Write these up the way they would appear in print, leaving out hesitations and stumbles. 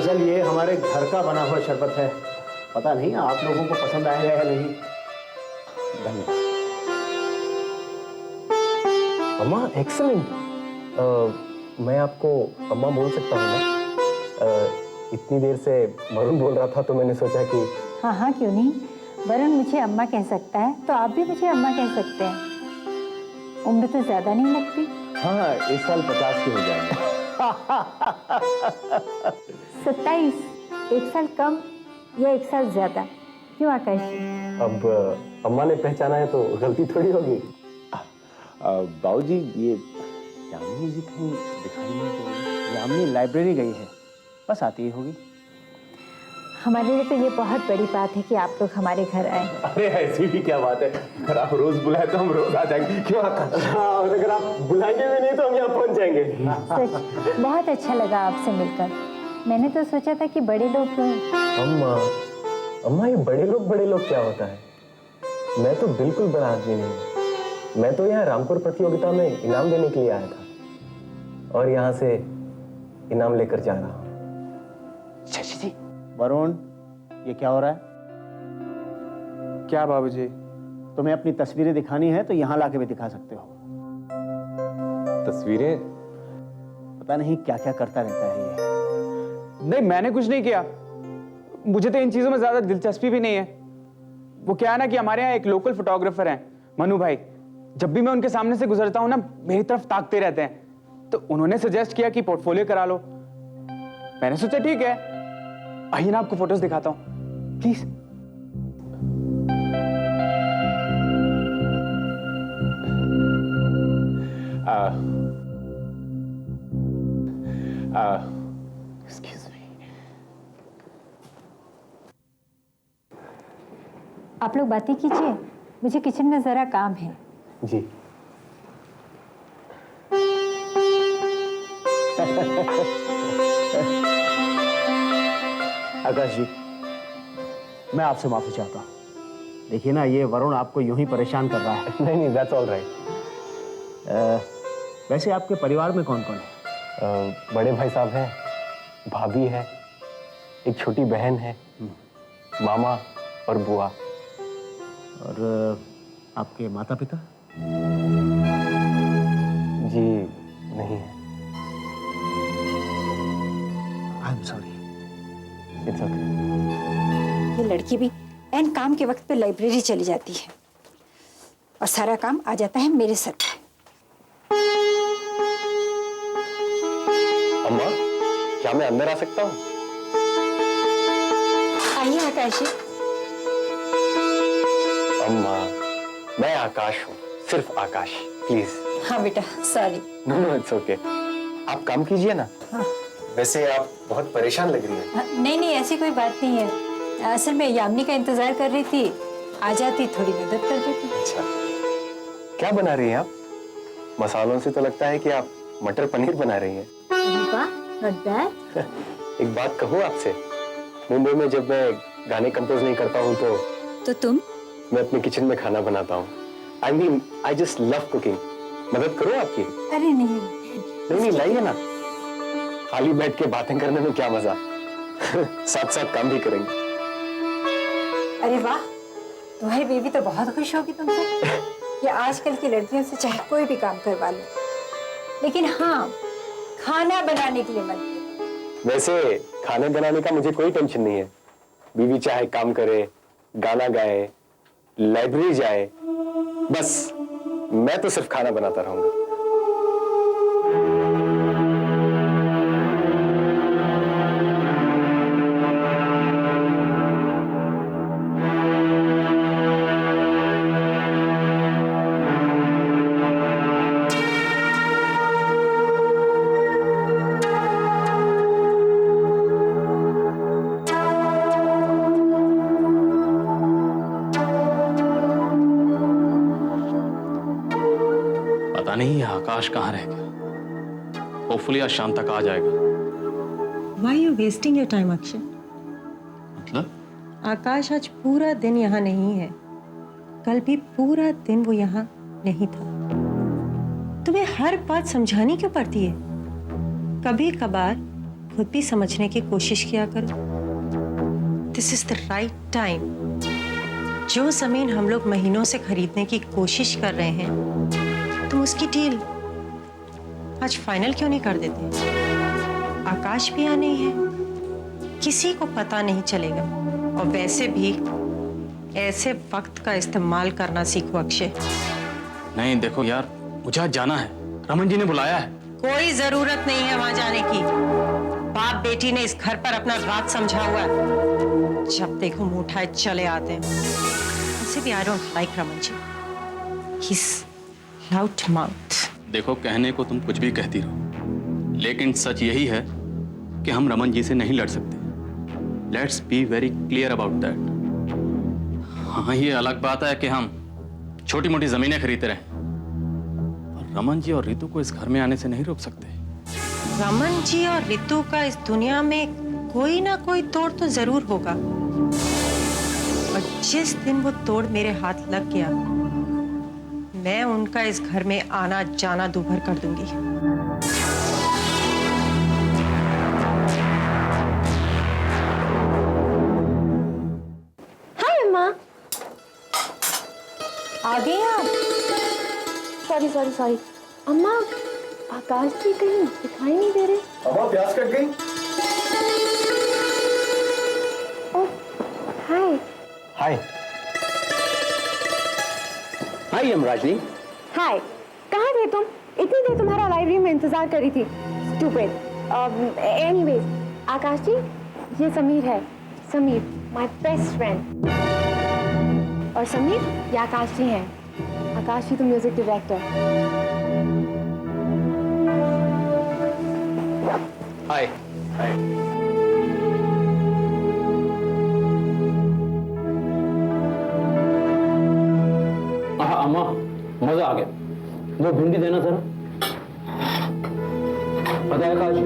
दरअसल ये हमारे घर का बना हुआ शरबत है, पता नहीं आप लोगों को पसंद आएगा या नहीं। धन्यवाद। अम्मा एक्सीलेंट। मैं आपको अम्मा बोल सकता हूँ ना? इतनी देर से वरुण बोल रहा था तो मैंने सोचा कि हाँ हाँ, क्यों नहीं। वरुण मुझे अम्मा कह सकता है तो आप भी मुझे अम्मा कह सकते हैं। उम्र तो ज्यादा नहीं लगती। हाँ, इस साल 50 के हो जाएंगे। 27, 1 साल कम या 1 साल ज्यादा, क्यों आकाश जी? अब अम्मा ने पहचाना है तो गलती थोड़ी होगी। बाबूजी, ये यामिनी जी कहीं दिखाई नहीं दे रही। यामिनी लाइब्रेरी गई है, बस आती ही होगी। हमारे लिए तो ये बहुत बड़ी बात है कि आप लोग हमारे घर आए। अरे ऐसी भी क्या बात है, अगर आप रोज बुलाए तो हम रोज आ जाएंगे। क्यों आकाश? हाँ, और अगर आप बुलाएंगे भी नहीं तो हम यहाँ पहुँच जाएंगे। सच बहुत अच्छा लगा आपसे मिलकर। मैंने तो सोचा था कि बड़े लोग। अम्मा ये बड़े लोग क्या होता है? मैं तो बिल्कुल बड़ा आदमी नहीं हूँ। मैं तो यहाँ रामपुर प्रतियोगिता में इनाम देने के लिए आया था और यहाँ से इनाम लेकर जा रहा हूँ। शशि जी, वरुण, ये क्या हो रहा है? क्या बाबूजी? तुम्हें अपनी तस्वीरें दिखानी है तो यहाँ लाके भी दिखा सकते हो। तस्वीरें? पता नहीं क्या क्या करता रहता है ये। नहीं, मैंने कुछ नहीं किया। मुझे तो इन चीजों में ज्यादा दिलचस्पी भी नहीं है। वो क्या है ना कि हमारे यहाँ एक लोकल फोटोग्राफर हैं, मनु भाई। जब भी मैं उनके सामने से गुजरता हूँ ना, मेरी तरफ ताकते रहते हैं। तो उन्होंने सजेस्ट किया कि पोर्टफोलियो करा लो। मैंने सोचा ठीक है, आइए ना आपको फोटोज दिखाता हूँ, प्लीज। Excuse me. आप लोग बातें कीजिए, मुझे किचन में जरा काम है। जी। आकाश जी, मैं आपसे माफी चाहता हूँ। देखिए ना, ये वरुण आपको यूं ही परेशान कर रहा है। नहीं, दैट्स ऑल राइट। वैसे आपके परिवार में कौन कौन है? बड़े भाई साहब हैं, भाभी है, एक छोटी बहन है, मामा और बुआ। और आपके माता पिता? जी नहीं है। I am sorry. It's okay. ये लड़की भी एन काम के वक्त पे लाइब्रेरी चली जाती है और सारा काम आ जाता है मेरे सर पे। अम्मा, क्या मैं अंदर आ सकता हूँ? आइए आकाश जी। अम्मा, मैं आकाश हूँ, सिर्फ आकाश, प्लीज। हाँ बेटा, सॉरी। No, it's okay. आप काम कीजिए ना। हाँ। वैसे आप बहुत परेशान लग रही हैं। नहीं नहीं, ऐसी कोई बात नहीं है। असल में यामिनी का इंतजार कर रही थी, आ जाती थोड़ी मदद कर देती। अच्छा, क्या बना रही हैं आप? मसालों से तो लगता है कि आप मटर पनीर बना रही हैं। Not bad. एक बात कहूँ आपसे, मुंबई में जब मैं गाने कंपोज नहीं करता हूँ तो तुम? मैं अपने किचन में खाना बनाता हूँ। I mean, I just love cooking. मदद करो आपकी? अरे नहीं नहीं, लाइए ना। खाली बैठ के बातें करने में क्या मजा। साथ साथ काम भी करेंगे। अरे वाह, तुम्हारी बेबी तो बहुत खुश होगी तुमसे। ये आजकल की लड़कियों से चाहे कोई भी काम करवा लो, लेकिन हाँ, खाना बनाने के लिए मत करो। वैसे खाने बनाने का मुझे कोई टेंशन नहीं है। बीवी चाहे काम करे, गाना गाए, लाइब्रेरी जाए, बस मैं तो सिर्फ खाना बनाता रहूंगा। पता नहीं आकाश कहाँ रह गया। होपफुली आज शाम तक आ जाएगा। Why are you wasting your time, Akshay? मतलब? आकाश आज पूरा दिन यहाँ नहीं है। कल भी पूरा दिन वो यहाँ नहीं था। तुम्हें हर बात समझानी क्यों पड़ती है? कभी कभार खुद भी समझने की कोशिश किया करो। This is the right time. जो जमीन हम लोग महीनों से खरीदने की कोशिश कर रहे हैं, तुम उसकी डील आज फाइनल क्यों नहीं कर देते? आकाश भी यहाँ नहीं है, किसी को पता नहीं चलेगा। और वैसे भी ऐसे वक्त का इस्तेमाल करना सीखो अक्षय। नहीं देखो यार, मुझे आज जाना है, रमन जी ने बुलाया है। कोई जरूरत नहीं है वहां जाने की। बाप बेटी ने इस घर पर अपना राज समझा हुआ है। जब देखो मुंह उठाए चले आते हैं। वैसे भी I don't like Raman ji. He's loud mouth। देखो, कहने को तुम कुछ भी कहती रहो, लेकिन सच यही है कि हम रमन जी से नहीं लड़ सकते। Let's be very clear about that. हाँ, ये अलग बात है कि हम छोटी मोटी जमीनें खरीदते रहे, पर रमन जी और रितु को इस घर में आने से नहीं रोक सकते। रमन जी और रितु का इस दुनिया में कोई ना कोई तोड़ तो जरूर होगा। और जिस दिन वो तोड़ मेरे हाथ लग गया, मैं उनका इस घर में आना जाना दूभर कर दूंगी। हाय अम्मा। आ गए आप? सॉरी अम्मा, आकाश जी कहीं दिखाई नहीं दे रहे। अम्मा प्याज कट गई। ओह, हाय। हाय हाय यमराजनी। हाय, कहाँ थे तुम? इतनी देर तुम्हारा लाइब्रेरी में इंतजार कर रही थी। स्टूपिड। एनीवेज, आकाश जी, ये समीर है। Sameer, my best friend. और समीर, ये आकाश जी हैं। आकाश जी तो म्यूजिक डायरेक्टर। हाय हाय। अम्मा, मजा आ गया। वो भिंडी देना जरा। पता है आकाश,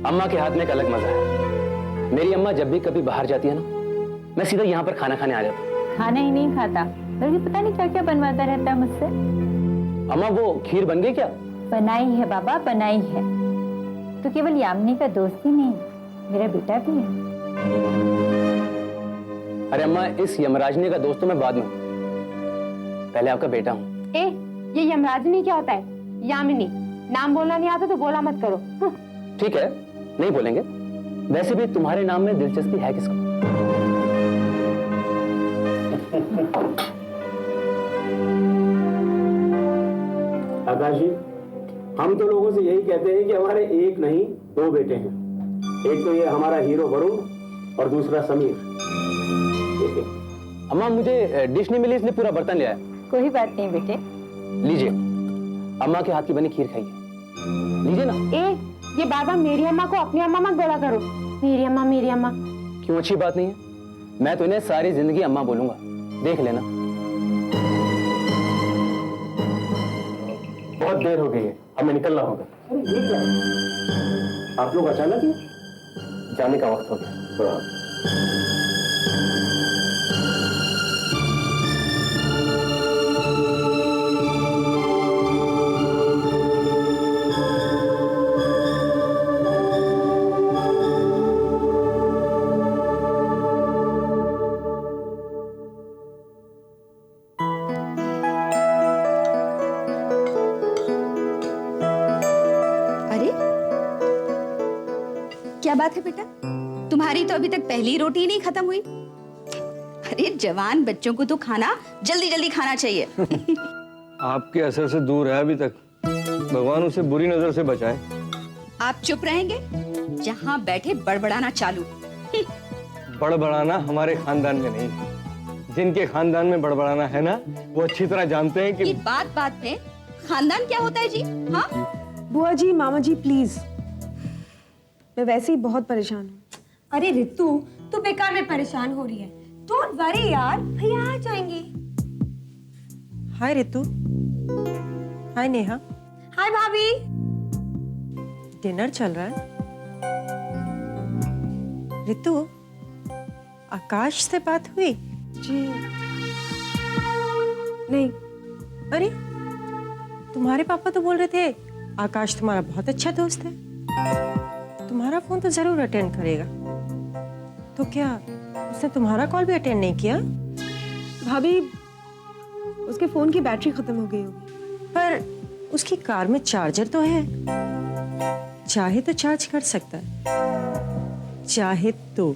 अम्मा के हाथ में एक अलग मजा है। मेरी अम्मा जब भी कभी बाहर जाती है ना, मैं सीधा यहाँ पर खाना खाने आ जाता हूँ। खाना ही नहीं खाता, बल्कि पता नहीं क्या क्या बनवाता रहता है मुझसे। अम्मा, वो खीर बन गई क्या? बनाई है बाबा, बनाई है। तो केवल यामिनी का दोस्त ही नहीं, मेरा बेटा भी है। अरे अम्मा, इस यमराजनी का दोस्त तो मैं बाद में हूँ, पहले आपका बेटा हूँ। ए, ये यमराजनी क्या होता है? यामिनी। नाम बोलना नहीं आता तो बोला मत करो। ठीक है, नहीं बोलेंगे। वैसे भी तुम्हारे नाम में दिलचस्पी है किसको? आकाश जी, हम तो लोगों से यही कहते हैं कि हमारे एक नहीं दो बेटे हैं। एक तो ये हमारा हीरो वरुण और दूसरा समीर। अम्मा, मुझे डिश नहीं मिली इसलिए पूरा बर्तन ले आया। कोई बात नहीं बेटे। लीजिए, अम्मा के हाथ की बनी खीर खाइए। लीजिए ना। ए, ये बाबा मेरी अम्मा को अपनी अम्मा मत बोला करो। मेरी अम्मा, मेरी अम्मा। क्यों, अच्छी बात नहीं है? मैं तो इन्हें सारी जिंदगी अम्मा बोलूंगा, देख लेना। बहुत देर हो गई है, हमें निकलना होगा। अरे ये क्या है? आप लोग अचानक ही? जाने का वक्त हो गया। थोड़ा क्या बात है बेटा, तुम्हारी तो अभी तक पहली रोटी नहीं खत्म हुई। अरे जवान बच्चों को तो खाना जल्दी जल्दी खाना चाहिए। आपके असर से दूर है अभी तक। भगवान उसे बुरी नजर से बचाए। आप चुप रहेंगे? जहाँ बैठे बड़बड़ाना चालू। बड़बड़ाना हमारे खानदान में नहीं। जिनके खानदान में बड़बड़ाना है ना, वो अच्छी तरह जानते हैं कि ये बात बात में खानदान क्या होता है जी? हाँ, बुआ जी, मामा जी, प्लीज, मैं वैसे ही बहुत परेशान हूँ। अरे रितु, तू बेकार में परेशान हो रही है। डोंट वरी यार, भैया आ जाएंगे। हाय रितु। हाय नेहा। हाय भाभी। डिनर चल रहा है? रितु, आकाश से बात हुई? जी नहीं। अरे तुम्हारे पापा तो बोल रहे थे आकाश तुम्हारा बहुत अच्छा दोस्त है। तुम्हारा फोन तो जरूर अटेंड करेगा। तो क्या उसने तुम्हारा कॉल भी अटेंड नहीं किया? भाभी, उसके फोन की बैटरी खत्म हो गई होगी। पर उसकी कार में चार्जर तो है, चाहे तो चार्ज कर सकता है, चाहे तो।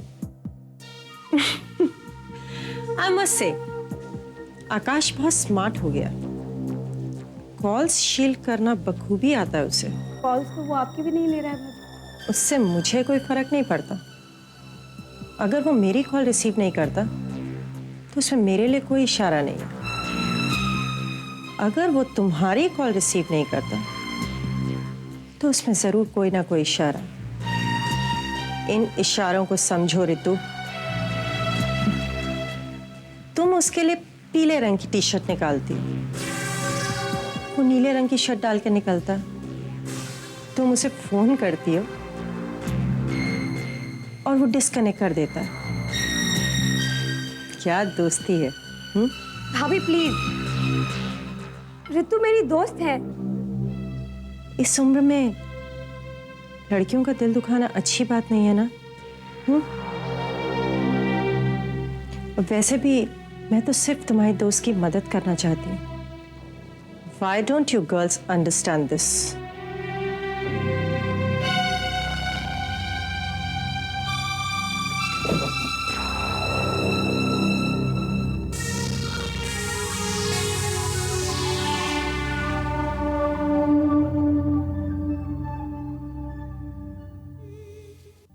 I must say, आकाश बहुत स्मार्ट हो गया। कॉल्स शील्ड करना बखूबी आता है उसे। कॉल्स तो वो आपकी भी नहीं ले रहा है भाभी। उससे मुझे कोई फर्क नहीं पड़ता। अगर वो मेरी कॉल रिसीव नहीं करता तो उसमें मेरे लिए कोई इशारा नहीं है। अगर वो तुम्हारी कॉल रिसीव नहीं करता तो उसमें जरूर कोई ना कोई इशारा। इन इशारों को समझो रितु। तुम उसके लिए पीले रंग की टी शर्ट निकालती हो, वो नीले रंग की शर्ट डाल के निकलता। तुम उसे फोन करती हो और वो डिस्कनेक्ट कर देता है। क्या दोस्ती है? भाभी प्लीज, रितु मेरी दोस्त है। इस उम्र में लड़कियों का दिल दुखाना अच्छी बात नहीं है ना? और वैसे भी मैं तो सिर्फ तुम्हारी दोस्त की मदद करना चाहती हूँ। Why don't you girls understand this?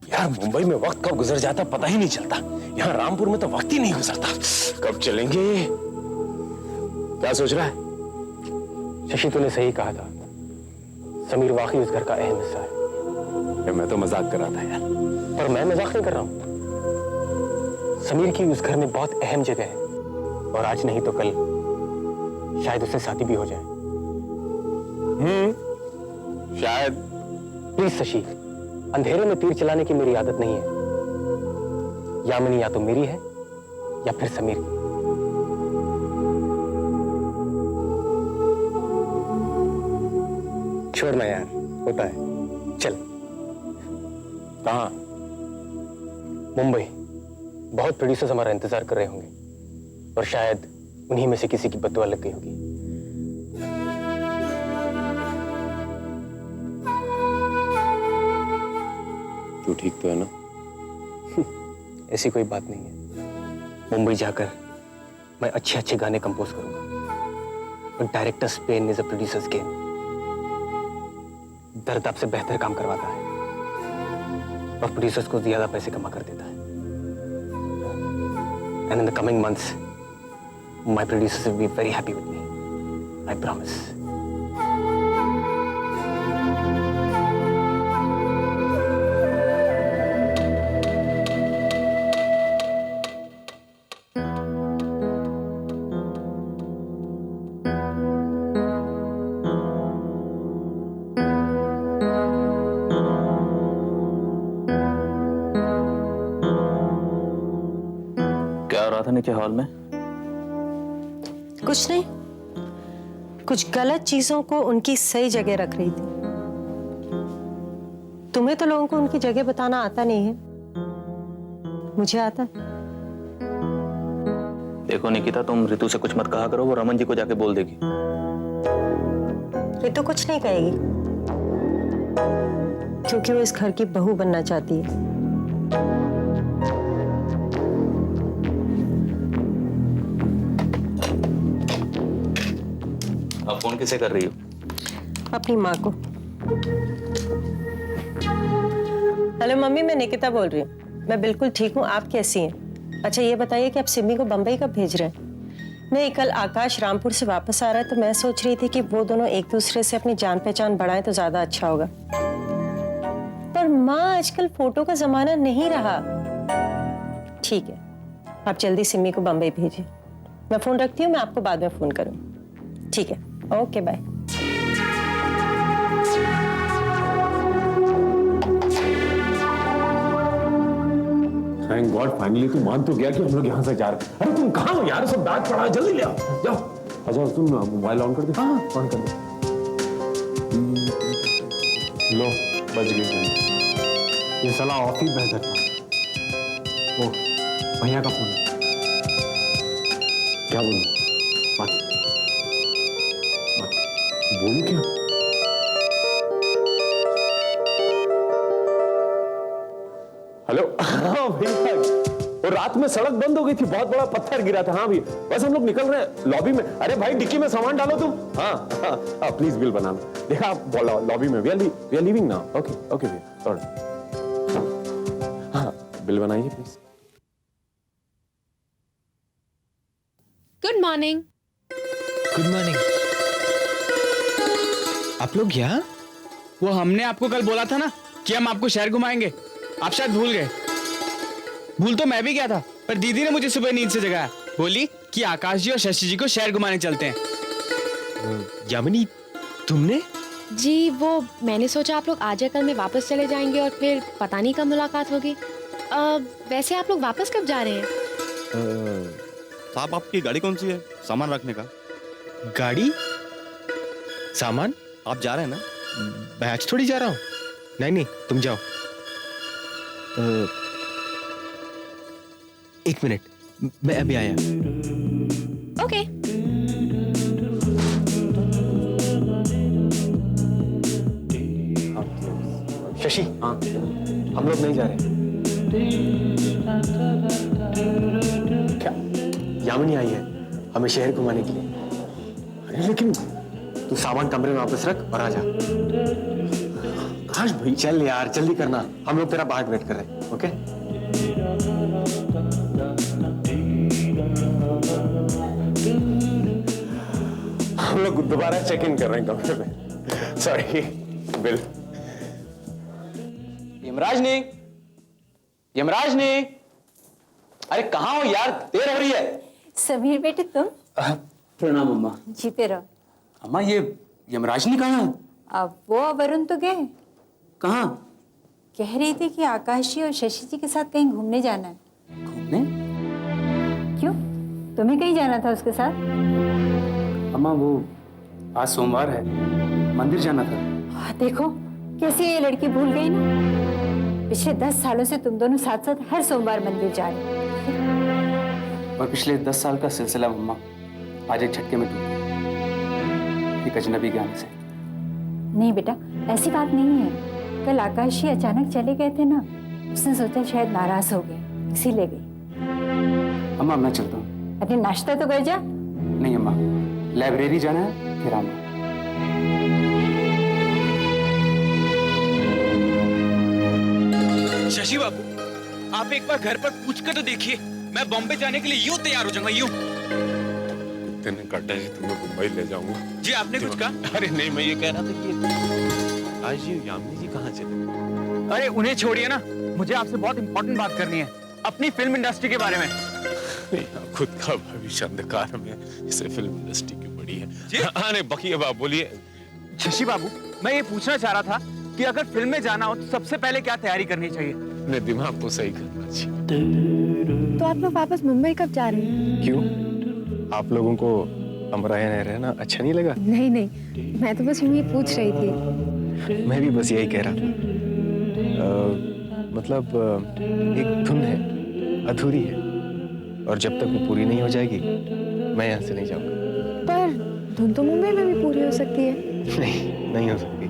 यार, मुंबई में वक्त कब गुजर जाता पता ही नहीं चलता। यहाँ रामपुर में तो वक्त ही नहीं गुजरता। कब चलेंगे? क्या सोच रहा है? शशि, तूने सही कहा था। समीर वाकई उस घर का अहम हिस्सा है। मैं तो मजाक कर रहा था यार। पर मैं मजाक नहीं कर रहा हूं। समीर की उस घर में बहुत अहम जगह है और आज नहीं तो कल शायद उससे शादी भी हो जाए। शायद। प्लीज शशि, अंधेरे में तीर चलाने की मेरी आदत नहीं है। यामिनी या तो मेरी है या फिर समीर की। छोड़ना यार, होता है। चल। कहाँ? मुंबई। बहुत प्रोड्यूसर्स हमारा इंतजार कर रहे होंगे और शायद उन्हीं में से किसी की बददुआ लग गई होगी। तू ठीक तो है ना? ऐसी कोई बात नहीं है। मुंबई जाकर मैं अच्छे अच्छे गाने कंपोज करूंगा। Directors pain is a producers game. दर्द आपसे बेहतर काम करवाता है और प्रोड्यूसर्स को ज्यादा पैसे कमा कर देता है। And in the coming months my producers will be very happy with me, I promise. नीचे हॉल में कुछ नहीं, कुछ गलत चीजों को उनकी सही जगह रख रही थी। तुम्हें तो लोगों को उनकी जगह बताना आता नहीं है, मुझे आता। देखो निकिता, तुम रितु से कुछ मत कहा करो, वो रमन जी को जाके बोल देगी। रितु कुछ नहीं कहेगी क्योंकि वो इस घर की बहू बनना चाहती है। आप फोन किसे कर रही हो? अपनी माँ को। हेलो मम्मी, मैं निकिता बोल रही हूँ। मैं बिल्कुल ठीक हूँ, आप कैसी हैं? अच्छा ये बताइए कि आप सिमी को बम्बई कब भेज रहे हैं? नहीं, कल आकाश रामपुर से वापस आ रहा है तो मैं सोच रही थी कि वो दोनों एक दूसरे से अपनी जान पहचान बढ़ाएं तो ज्यादा अच्छा होगा। पर माँ, आजकल फोटो का जमाना नहीं रहा। ठीक है, आप जल्दी सिमी को बम्बई भेजिए। मैं फोन रखती हूँ, मैं आपको बाद में फोन करूँ। ठीक है, okay bye. Thank God, finally तू मान तो गया कि हम लोग यहाँ से जा रहे हैं। अरे तुम कहाँ हो यार? सब बैग पड़ा है, जल्दी ले आओ, जाओ। अच्छा तुम मोबाइल ऑन कर दे। हाँ ऑन कर दे। लो, बज गई। ये साला ऑफिस बेहतर था। ओ भैया का फोन है। क्या बोलूं? बात बोलूं क्या? हेलो। हाँ भैया, और रात में सड़क बंद हो गई थी, बहुत बड़ा पत्थर गिरा था। हाँ भी, बस हम लोग निकल रहे हैं लॉबी में। अरे भाई डिक्की में सामान डालो तुम। हाँ हाँ हाँ, प्लीज बिल बनाना। देखा आप बोला लॉबी में। We are leaving now. Okay okay भैया, सॉरी। हाँ बिल बनाइए please. Good morning. Good morning. आप लोग यहाँ? वो हमने आपको कल बोला था ना कि हम आपको शहर घुमाएंगे, आप शायद भूल गए। भूल तो मैं भी गया था, पर दीदी ने मुझे सुबह नींद से जगाया। बोली कि आकाश जी और शशि जी को शहर घुमाने चलते हैं। यामिनी, तुमने? जी वो मैंने सोचा आप लोग आज या कल में वापस चले जाएंगे और फिर पता नहीं कब मुलाकात होगी। वैसे आप लोग वापस कब जा रहे हैं? साहब आपकी गाड़ी कौन सी है सामान रखने का? गाड़ी? सामान? आप जा रहे हैं ना? मैं आज थोड़ी जा रहा हूँ। नहीं तुम जाओ। एक मिनट, मैं अभी आया। ओके। शशि, हाँ हम लोग नहीं जा रहे। क्या? यामिनी आई है हमें शहर घुमाने के लिए। अरे लेकिन तू सामान कमरे में वापस रख और आ जा। काश भाई, चल यार जल्दी करना, हम लोग तेरा बाहर वेट कर रहे हैं। ओके? हम लोग दोबारा चेक इन कर रहे हैं कमरे में। Sorry, bill. यमराज ने, अरे कहाँ हो यार, देर हो रही है। समीर बेटे तुम? प्रणाम अम्मा। जीते रहो। अम्मा ये यमराज ने कहा? अब वो वरुण तो गए। कहाँ? कह रही थी कि आकाश जी और शशि जी के साथ कहीं घूमने जाना है। घूमने? क्यों, तुम्हें कहीं जाना था उसके साथ? अम्मा वो आज सोमवार है, मंदिर जाना था। देखो कैसे ये लड़की भूल गई ना। पिछले 10 सालों से तुम दोनों साथ साथ हर सोमवार मंदिर जा रहे हो। और पिछले 10 साल का सिलसिला मम्मा आज एक झटके में टूट गया, एक अजनबी के आने से। नहीं बेटा, ऐसी बात नहीं है। कल आकाश जी अचानक चले गए थे ना, उसने सोचा शायद नाराज हो गए, इसीलिए गई। अम्मा मैं चलता हूँ। अरे नाश्ता तो कर जा। नहीं अम्मा, लाइब्रेरी जाना है, फिर आऊंगा। शशि बाबू, आप एक बार घर पर पूछ कर तो देखिए, मैं बॉम्बे जाने के लिए यूं तैयार हो जाऊंगा, यूं। तेने काटा है, तुम्हें मुंबई ले जाऊंगा। जी आपने कुछ कहा? अरे नहीं, मैं ये कह रहा था कि आज ये यामिनी जी कहाँ चले? अरे उन्हें छोड़िए ना, मुझे आपसे बहुत इंपॉर्टेंट बात करनी है, अपनी फिल्म इंडस्ट्री के बारे में। खुद का भविष्य अंधकार में, इसे फिल्म इंडस्ट्री की बड़ी है। हाँ नहीं, बकिए बाप बोलिए। शशि बाबू, मैं ये पूछना चाह रहा था कि अगर फिल्म में जाना हो तो सबसे पहले क्या तैयारी करनी चाहिए? अपने दिमाग को सही करना चाहिए। तो आप लोग वापस मुंबई कब जा रहे हैं? क्यों, आप लोगों को हमारा यहाँ रहना अच्छा नहीं लगा? नहीं, मैं तो बस यूं ही पूछ रही थी। मैं भी बस यही कह रहा था। मतलब एक धुन है, अधूरी है, और जब तक वो पूरी नहीं हो जाएगी मैं यहाँ से नहीं जाऊंगा। पर धुन तो मुंबई में भी पूरी हो सकती है। नहीं हो सकती।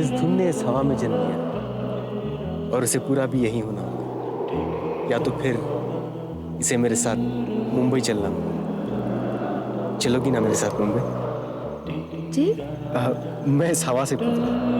इस धुन ने इस हवा में जन्म लिया और इसे पूरा भी यही होना होगा, या तो फिर इसे मेरे साथ मुंबई चलना होगा। चलोगी ना मेरे साथ मुंबई? जी? मैं इस हवा से पूछ रहा हूं।